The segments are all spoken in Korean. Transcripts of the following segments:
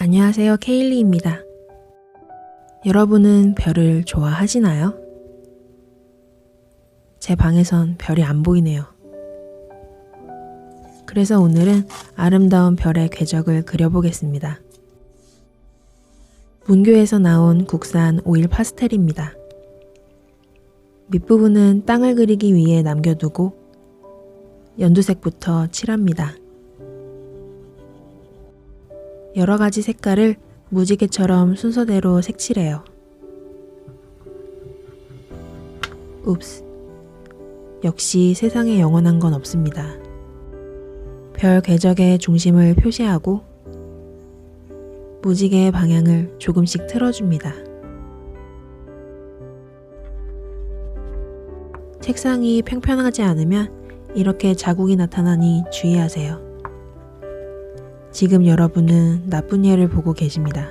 안녕하세요, 케일리입니다. 여러분은 별을 좋아하시나요? 제 방에선 별이 안 보이네요. 그래서 오늘은 아름다운 별의 궤적을 그려보겠습니다. 문교에서 나온 국산 오일 파스텔입니다. 밑부분은 땅을 그리기 위해 남겨두고 연두색부터 칠합니다. 여러 가지 색깔을 무지개처럼 순서대로 색칠해요. 읍스. 역시 세상에 영원한 건 없습니다. 별 궤적의 중심을 표시하고 무지개의 방향을 조금씩 틀어줍니다. 색상이 평평하지 않으면 이렇게 자국이 나타나니 주의하세요. 지금 여러분은 나쁜 예를 보고 계십니다.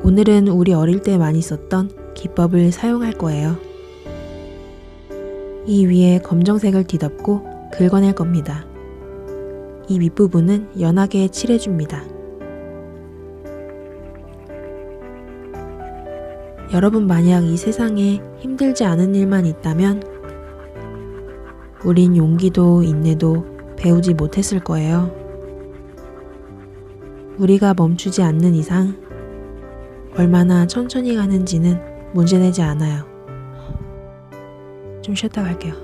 오늘은 우리 어릴 때 많이 썼던 기법을 사용할 거예요. 이 위에 검정색을 뒤덮고 긁어낼 겁니다. 이 윗부분은 연하게 칠해줍니다. 여러분 만약 이 세상에 힘들지 않은 일만 있다면 우린 용기도 인내도 배우지 못했을 거예요. 우리가 멈추지 않는 이상 얼마나 천천히 가는지는 문제되지 않아요. 좀 쉬었다 갈게요.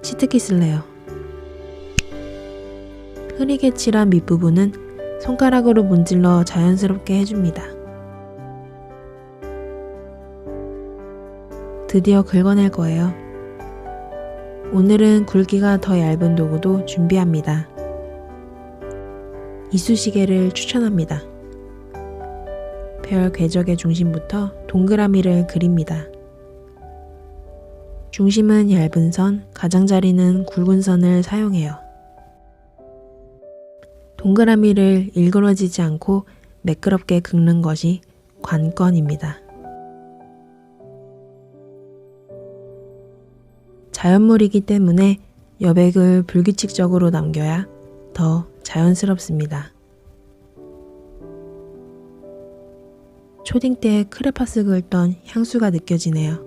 치트키 쓸래요. 흐리게 칠한 밑부분은 손가락으로 문질러 자연스럽게 해줍니다. 드디어 긁어낼 거예요. 오늘은 굵기가 더 얇은 도구도 준비합니다. 이쑤시개를 추천합니다. 별 궤적의 중심부터 동그라미를 그립니다. 중심은 얇은 선, 가장자리는 굵은 선을 사용해요. 동그라미를 일그러지지 않고 매끄럽게 긁는 것이 관건입니다. 자연물이기 때문에 여백을 불규칙적으로 남겨야 더 자연스럽습니다. 초딩 때 크레파스 긁던 향수가 느껴지네요.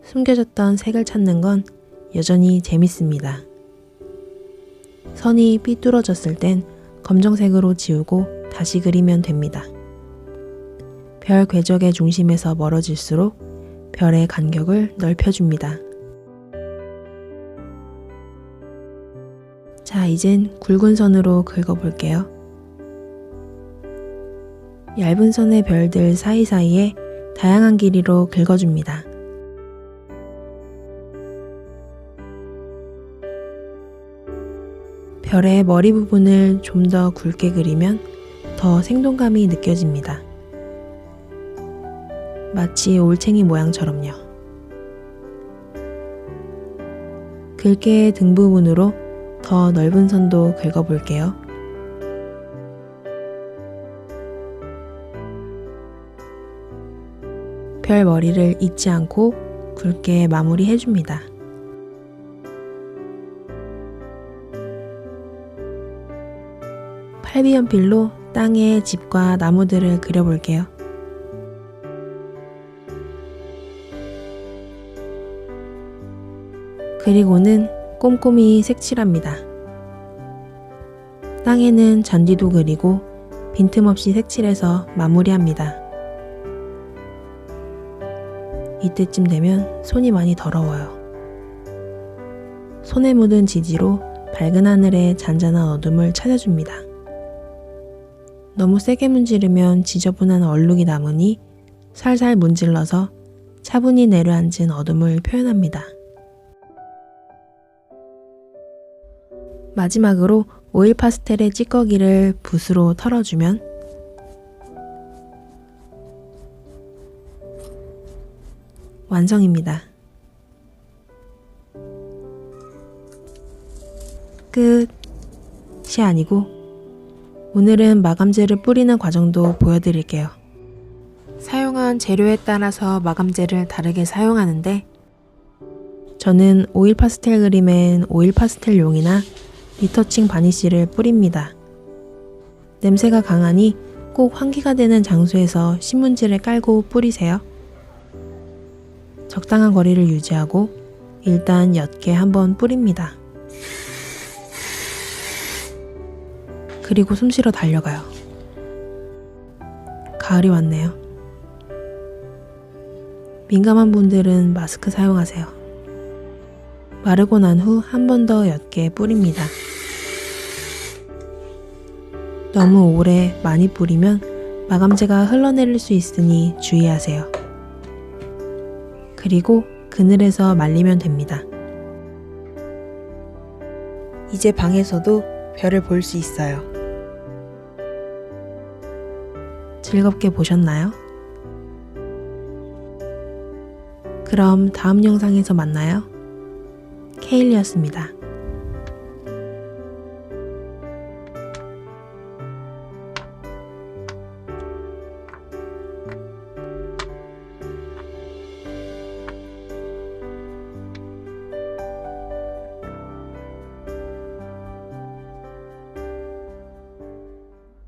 숨겨졌던 색을 찾는 건 여전히 재밌습니다. 선이 삐뚤어졌을 땐 검정색으로 지우고 다시 그리면 됩니다. 별 궤적의 중심에서 멀어질수록 별의 간격을 넓혀줍니다. 자, 이젠 굵은 선으로 긁어볼게요. 얇은 선의 별들 사이사이에 다양한 길이로 긁어줍니다. 별의 머리 부분을 좀 더 굵게 그리면 더 생동감이 느껴집니다. 마치 올챙이 모양처럼요. 글개의 등 부분으로 더 넓은 선도 긁어볼게요. 별 머리를 잊지 않고 굵게 마무리해줍니다. 팔비연필로 땅에 집과 나무들을 그려볼게요. 그리고는 꼼꼼히 색칠합니다. 땅에는 잔디도 그리고 빈틈없이 색칠해서 마무리합니다. 이때쯤 되면 손이 많이 더러워요. 손에 묻은 지지로 밝은 하늘에 잔잔한 어둠을 찾아줍니다. 너무 세게 문지르면 지저분한 얼룩이 남으니 살살 문질러서 차분히 내려앉은 어둠을 표현합니다. 마지막으로 오일 파스텔의 찌꺼기를 붓으로 털어주면 완성입니다. 끝이 아니고 오늘은 마감재를 뿌리는 과정도 보여드릴게요. 사용한 재료에 따라서 마감재를 다르게 사용하는데 저는 오일 파스텔 그림엔 오일 파스텔 용이나 리터칭 바니쉬를 뿌립니다. 냄새가 강하니 꼭 환기가 되는 장소에서 신문지를 깔고 뿌리세요. 적당한 거리를 유지하고 일단 옅게 한번 뿌립니다. 그리고 숨쉬러 달려가요. 가을이 왔네요. 민감한 분들은 마스크 사용하세요. 마르고 난 후 한 번 더 옅게 뿌립니다. 너무 오래 많이 뿌리면 마감재가 흘러내릴 수 있으니 주의하세요. 그리고 그늘에서 말리면 됩니다. 이제 방에서도 별을 볼 수 있어요. 즐겁게 보셨나요? 그럼 다음 영상에서 만나요. 케일리였습니다.